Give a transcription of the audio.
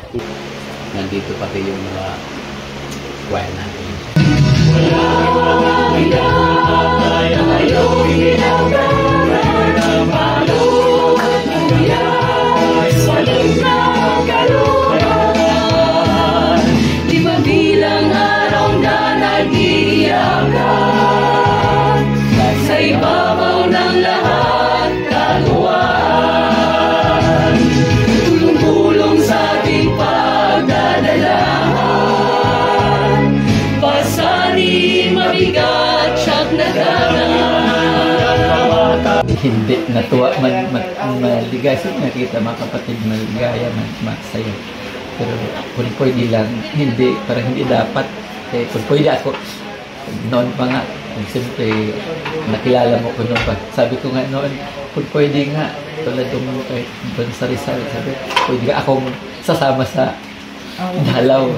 Nandito pati yung mga choir natin. Di mabilang araw na nag-iyakan sa ibabaw ng lahat kaluwaan. Tulong-tulong sa ating pagdadalahan, pasanin mabigat siya't nagana. Hindi natuwa, maligay sa nakita mga kapatid, maligaya, masaya. Pero kung pwede lang, hindi, parang hindi dapat. Kung pwede ako, noon pa nga, siyempre, nakilala mo ko noon pa. Sabi ko nga noon, kung pwede nga, tulad doon sa Rizal, sabi, pwede ka akong sasama sa dalaw.